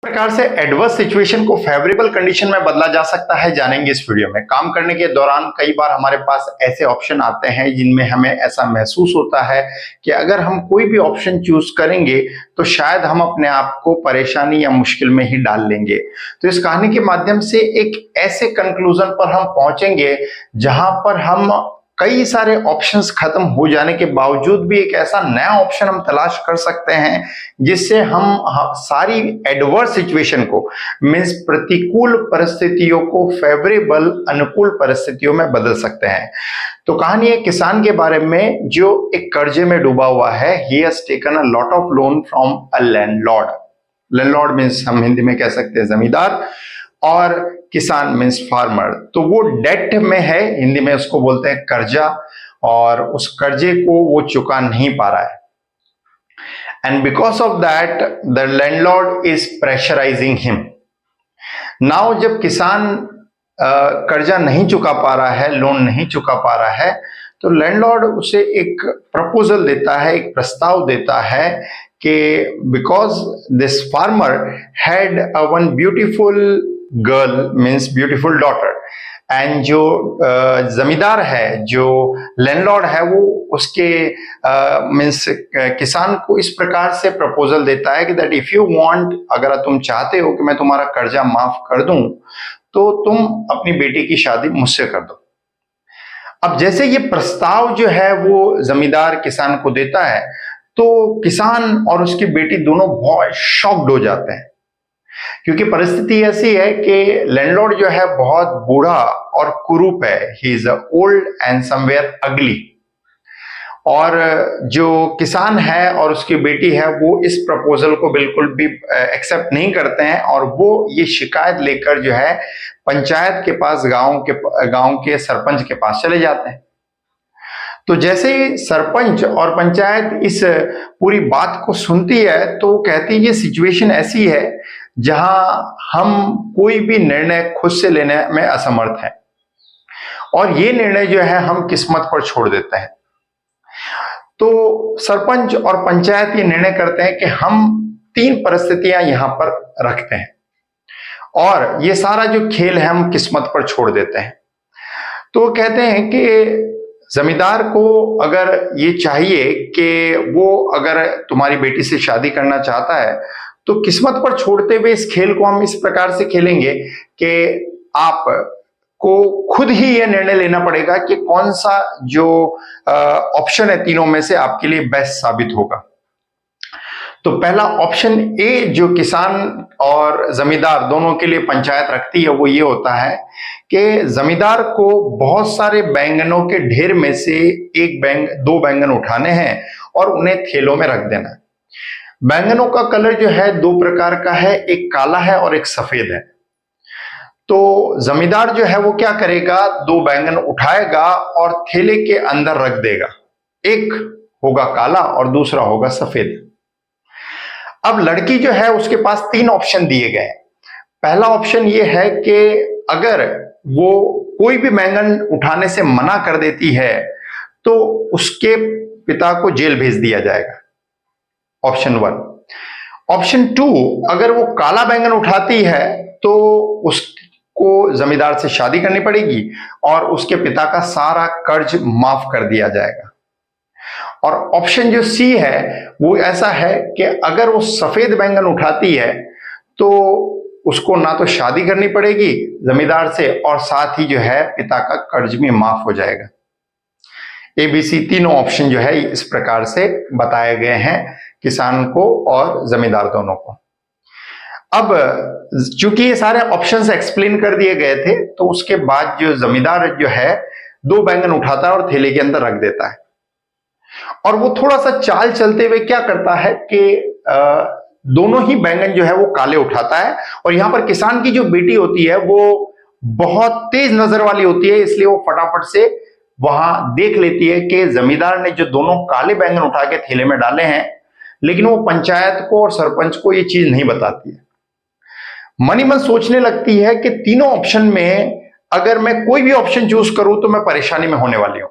प्रकार से adverse situation को फेवरेबल कंडीशन में बदला जा सकता है, जानेंगे इस वीडियो में। काम करने के दौरान कई बार हमारे पास ऐसे ऑप्शन आते हैं जिनमें हमें ऐसा महसूस होता है कि अगर हम कोई भी ऑप्शन चूज करेंगे तो शायद हम अपने आप को परेशानी या मुश्किल में ही डाल लेंगे। तो इस कहानी के माध्यम से एक ऐसे कंक्लूजन पर हम पहुंचेंगे जहां पर हम कई सारे ऑप्शंस खत्म हो जाने के बावजूद भी एक ऐसा नया ऑप्शन हम तलाश कर सकते हैं जिससे हम सारी एडवर्स सिचुएशन को मींस प्रतिकूल परिस्थितियों को फेवरेबल अनुकूल परिस्थितियों में बदल सकते हैं। तो कहानी एक किसान के बारे में जो एक कर्जे में डूबा हुआ है। He has taken a lot of loan from a landlord. Landlord means हम हिंदी में कह सकते हैं जमींदार, और किसान मीन्स फार्मर। तो वो डेट में है, हिंदी में उसको बोलते हैं कर्जा, और उस कर्जे को वो चुका नहीं पा रहा है। And because of that the landlord is pressurising him. Now जब किसान कर्जा नहीं चुका पा रहा है, लोन नहीं चुका पा रहा है, तो लैंडलॉर्ड उसे एक प्रपोजल देता है, एक प्रस्ताव देता है कि because this farmer had a one beautiful girl means beautiful daughter, and जो जमींदार है, जो लैंडलॉर्ड है, वो उसके मीन्स किसान को इस प्रकार से प्रपोजल देता है कि दैट इफ यू वांट, अगर तुम चाहते हो कि मैं तुम्हारा कर्जा माफ कर दूं तो तुम अपनी बेटी की शादी मुझसे कर दो। अब जैसे ये प्रस्ताव जो है वो जमींदार किसान को देता है तो किसान और उसकी बेटी दोनों बहुत शॉक्ड हो जाते हैं, क्योंकि परिस्थिति ऐसी है कि लैंडलॉर्ड जो है बहुत बूढ़ा और कुरूप है। He is old and somewhere अगली। और जो किसान है और उसकी बेटी है वो इस प्रपोजल को बिल्कुल भी एक्सेप्ट नहीं करते हैं, और वो ये शिकायत लेकर जो है पंचायत के पास, गांव के सरपंच के पास चले जाते हैं। तो जैसे ही सरपंच और पंचायत इस पूरी बात को सुनती है तो वो कहती है ये सिचुएशन ऐसी है जहां हम कोई भी निर्णय खुद से लेने में असमर्थ हैं, और ये निर्णय जो है हम किस्मत पर छोड़ देते हैं। तो सरपंच और पंचायत ये निर्णय करते हैं कि हम 3 परिस्थितियां यहां पर रखते हैं और ये सारा जो खेल है हम किस्मत पर छोड़ देते हैं। तो कहते हैं कि जमींदार को अगर ये चाहिए कि वो अगर तुम्हारी बेटी से शादी करना चाहता है तो किस्मत पर छोड़ते हुए इस खेल को हम इस प्रकार से खेलेंगे कि आप को खुद ही यह निर्णय लेना पड़ेगा कि कौन सा जो ऑप्शन है तीनों में से आपके लिए बेस्ट साबित होगा। तो पहला ऑप्शन ए जो किसान और जमींदार दोनों के लिए पंचायत रखती है वो ये होता है कि जमींदार को बहुत सारे बैंगनों के ढेर में से 2 बैंगन उठाने हैं और उन्हें थैलों में रख देना है। बैंगनों का कलर जो है 2 प्रकार का है, एक काला है और एक सफेद है। तो जमींदार जो है वो क्या करेगा, 2 बैंगन उठाएगा और थैले के अंदर रख देगा। एक होगा काला और दूसरा होगा सफेद। अब लड़की जो है उसके पास 3 ऑप्शन दिए गए हैं। पहला ऑप्शन ये है कि अगर वो कोई भी बैंगन उठाने से मना कर देती है तो उसके पिता को जेल भेज दिया जाएगा, ऑप्शन 1। ऑप्शन 2, अगर वो काला बैंगन उठाती है तो उसको जमींदार से शादी करनी पड़ेगी और उसके पिता का सारा कर्ज माफ कर दिया जाएगा। और ऑप्शन जो सी है वो ऐसा है कि अगर वो सफेद बैंगन उठाती है तो उसको ना तो शादी करनी पड़ेगी जमींदार से और साथ ही जो है पिता का कर्ज भी माफ हो जाएगा। ABC तीनों ऑप्शन जो है इस प्रकार से बताए गए हैं किसान को और जमींदार दोनों को। अब चूंकि ये सारे ऑप्शंस एक्सप्लेन कर दिए गए थे तो उसके बाद जो जमींदार जो है 2 बैंगन उठाता है और थैले के अंदर रख देता है, और वो थोड़ा सा चाल चलते हुए क्या करता है कि दोनों ही बैंगन जो है वो काले उठाता है। और यहां पर किसान की जो बेटी होती है वो बहुत तेज नजर वाली होती है, इसलिए वो फटाफट से वहां देख लेती है कि जमींदार ने जो दोनों काले बैंगन उठा के थैले में डाले हैं, लेकिन वो पंचायत को और सरपंच को ये चीज नहीं बताती है। मन ही मन सोचने लगती है कि तीनों ऑप्शन में अगर मैं कोई भी ऑप्शन चूज करूं तो मैं परेशानी में होने वाली हूं।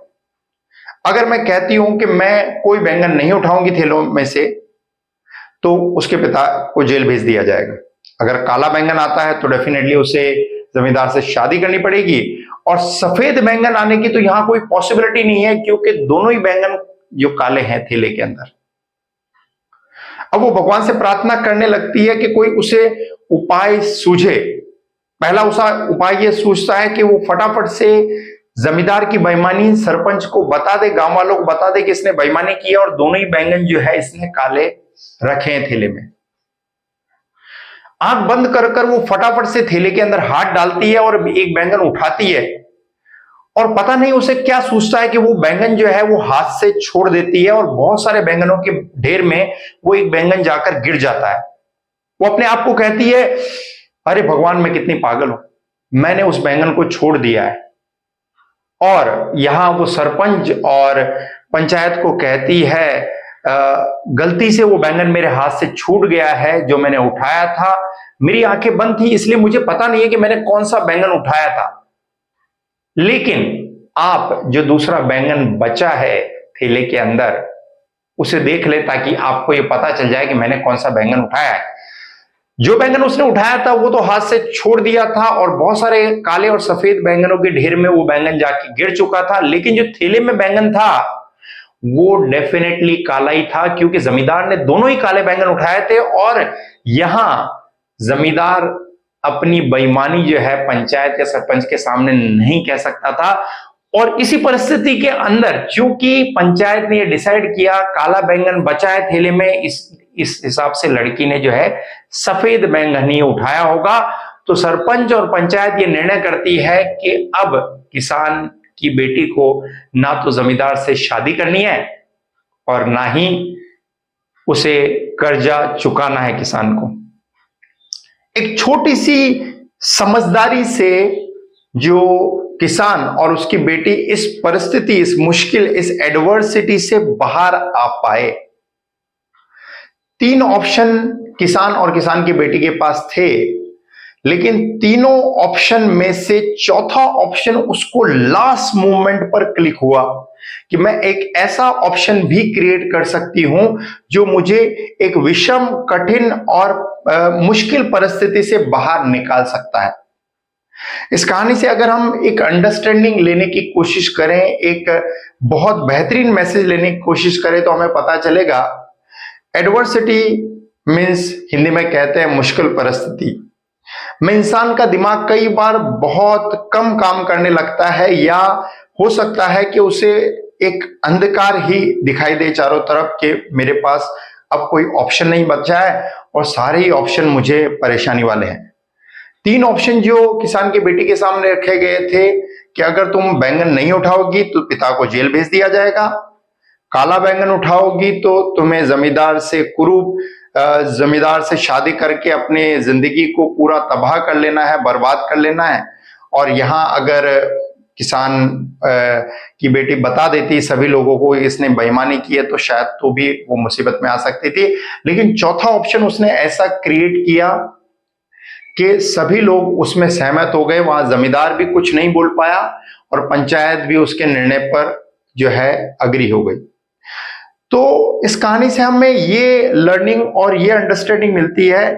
अगर मैं कहती हूं कि मैं कोई बैंगन नहीं उठाऊंगी थैलों में से तो उसके पिता को जेल भेज दिया जाएगा। अगर काला बैंगन आता है तो डेफिनेटली उसे जमींदार से शादी करनी पड़ेगी, और सफेद बैंगन आने की तो यहां कोई पॉसिबिलिटी नहीं है, क्योंकि दोनों ही बैंगन जो काले हैं थैले के अंदर। अब वो भगवान से प्रार्थना करने लगती है कि कोई उसे उपाय सूझे। पहला उपाय ये सूझता है कि वो फटाफट से जमींदार की बेईमानी सरपंच को बता दे, गांव वालों को बता दे कि इसने बेईमानी की है और दोनों ही बैंगन जो है इसने काले रखे हैं थैले में। आंख बंद कर कर वो फटाफट से थैले के अंदर हाथ डालती है और एक बैंगन उठाती है, और पता नहीं उसे क्या सूझता है कि वो बैंगन जो है वो हाथ से छोड़ देती है, और बहुत सारे बैंगनों के ढेर में वो एक बैंगन जाकर गिर जाता है। वो अपने आप को कहती है, अरे भगवान मैं कितनी पागल हूं, मैंने उस बैंगन को छोड़ दिया है। और यहां वो सरपंच और पंचायत को कहती है, गलती से वो बैंगन मेरे हाथ से छूट गया है जो मैंने उठाया था, मेरी आंखें बंद थी इसलिए मुझे पता नहीं है कि मैंने कौन सा बैंगन उठाया था, लेकिन आप जो दूसरा बैंगन बचा है थैले के अंदर उसे देख ले, ताकि आपको ये पता चल जाए कि मैंने कौन सा बैंगन उठाया है। जो बैंगन उसने उठाया था वो तो हाथ से छोड़ दिया था, और बहुत सारे काले और सफेद बैंगनों के ढेर में वो बैंगन जाके गिर चुका था, लेकिन जो थैले में बैंगन था वो डेफिनेटली काला ही था, क्योंकि जमींदार ने दोनों ही काले बैंगन उठाए थे। और यहां जमींदार अपनी बेईमानी जो है पंचायत या सरपंच के सामने नहीं कह सकता था, और इसी परिस्थिति के अंदर चूंकि पंचायत ने यह डिसाइड किया काला बैंगन बचा है थैले में, इस हिसाब से लड़की ने जो है सफेद बैंगन ही उठाया होगा। तो सरपंच और पंचायत ये निर्णय करती है कि अब किसान की बेटी को ना तो जमींदार से शादी करनी है और ना ही उसे कर्जा चुकाना है किसान को। एक छोटी सी समझदारी से जो किसान और उसकी बेटी इस परिस्थिति, इस मुश्किल, इस एडवर्सिटी से बाहर आ पाए। 3 ऑप्शन किसान और किसान की बेटी के पास थे, लेकिन तीनों ऑप्शन में से चौथा ऑप्शन उसको लास्ट मोमेंट पर क्लिक हुआ कि मैं एक ऐसा ऑप्शन भी क्रिएट कर सकती हूं जो मुझे एक विषम, कठिन और मुश्किल परिस्थिति से बाहर निकाल सकता है। इस कहानी से अगर हम एक अंडरस्टैंडिंग लेने की कोशिश करें, एक बहुत बेहतरीन मैसेज लेने की कोशिश करें, तो हमें पता चलेगा एडवर्सिटी मीन्स हिंदी में कहते हैं मुश्किल परिस्थिति में इंसान का दिमाग कई बार बहुत कम काम करने लगता है, या हो सकता है कि उसे एक अंधकार ही दिखाई दे चारों तरफ कि मेरे पास अब कोई ऑप्शन नहीं बचा है और सारे ही ऑप्शन मुझे परेशानी वाले हैं। 3 ऑप्शन जो किसान की बेटी के सामने रखे गए थे कि अगर तुम बैंगन नहीं उठाओगी तो पिता को जेल भेज दिया जाएगा, काला बैंगन उठाओगी तो तुम्हें जमींदार से कुरूप, जमींदार से शादी करके अपने जिंदगी को पूरा तबाह कर लेना है, बर्बाद कर लेना है, और यहाँ अगर किसान की बेटी बता देती सभी लोगों को इसने बेईमानी की है तो शायद तो भी वो मुसीबत में आ सकती थी। लेकिन चौथा ऑप्शन उसने ऐसा क्रिएट किया कि सभी लोग उसमें सहमत हो गए। वहां जमींदार भी कुछ नहीं बोल पाया और पंचायत भी उसके निर्णय पर जो है अग्री हो गई। तो इस कहानी से हमें ये लर्निंग और ये अंडरस्टैंडिंग मिलती है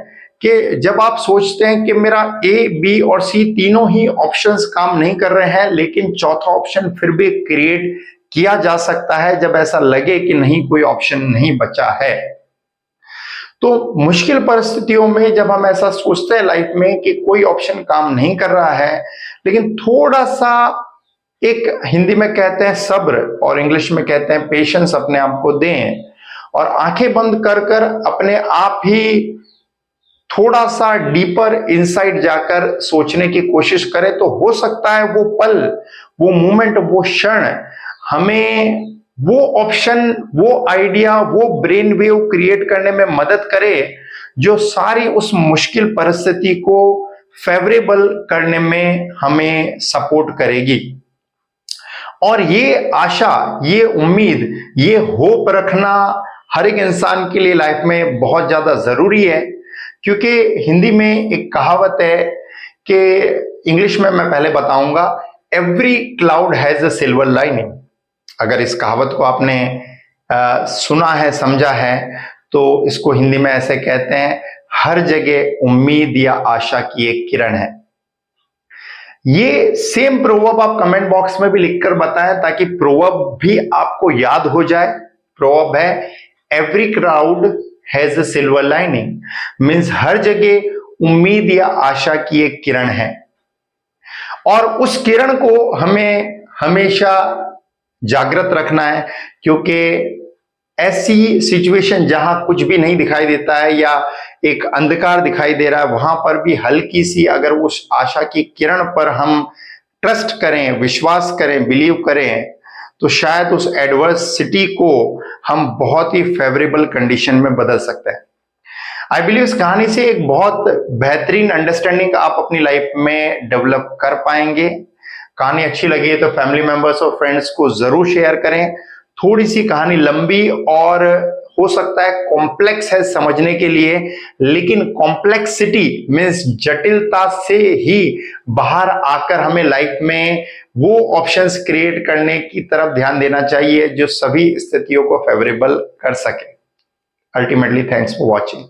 कि जब आप सोचते हैं कि मेरा ए, बी और सी तीनों ही ऑप्शंस काम नहीं कर रहे हैं, लेकिन चौथा ऑप्शन फिर भी क्रिएट किया जा सकता है जब ऐसा लगे कि नहीं, कोई ऑप्शन नहीं बचा है। तो मुश्किल परिस्थितियों में जब हम ऐसा सोचते हैं लाइफ में कि कोई ऑप्शन काम नहीं कर रहा है, लेकिन थोड़ा सा एक हिंदी में कहते हैं सब्र और इंग्लिश में कहते हैं पेशेंस अपने आप को दें, और आंखें बंद कर कर अपने आप ही थोड़ा सा डीपर इनसाइड जाकर सोचने की कोशिश करें, तो हो सकता है वो पल, वो मोमेंट, वो क्षण हमें वो ऑप्शन, वो आइडिया, वो ब्रेन वेव क्रिएट करने में मदद करे जो सारी उस मुश्किल परिस्थिति को फेवरेबल करने में हमें सपोर्ट करेगी। और ये आशा, ये उम्मीद, ये होप रखना हर एक इंसान के लिए लाइफ में बहुत ज्यादा जरूरी है, क्योंकि हिंदी में एक कहावत है कि इंग्लिश में मैं पहले बताऊंगा, every cloud has a silver lining. अगर इस कहावत को आपने सुना है, समझा है, तो इसको हिंदी में ऐसे कहते हैं, हर जगह उम्मीद या आशा की एक किरण है। ये सेम प्रोवर्ब आप कमेंट बॉक्स में भी लिखकर बताएं ताकि प्रोवर्ब भी आपको याद हो जाए। प्रोवर्ब है every crowd has a silver lining, means हर जगह उम्मीद या आशा की एक किरण है और उस किरण को हमें हमेशा जागृत रखना है, क्योंकि ऐसी सिचुएशन जहां कुछ भी नहीं दिखाई देता है या एक अंधकार दिखाई दे रहा है, वहां पर भी हल्की सी अगर उस आशा की किरण पर हम ट्रस्ट करें, विश्वास करें, बिलीव करें, तो शायद उस एडवर्सिटी को हम बहुत ही फेवरेबल कंडीशन में बदल सकते हैं। आई बिलीव इस कहानी से एक बहुत बेहतरीन अंडरस्टैंडिंग आप अपनी लाइफ में डेवलप कर पाएंगे। कहानी अच्छी लगी है तो फैमिली मेंबर्स और फ्रेंड्स को जरूर शेयर करें। थोड़ी सी कहानी लंबी और हो सकता है कॉम्प्लेक्स है समझने के लिए, लेकिन कॉम्प्लेक्सिटी मीन्स जटिलता से ही बाहर आकर हमें लाइफ में वो ऑप्शंस क्रिएट करने की तरफ ध्यान देना चाहिए जो सभी स्थितियों को फेवरेबल कर सके। Ultimately thanks for watching.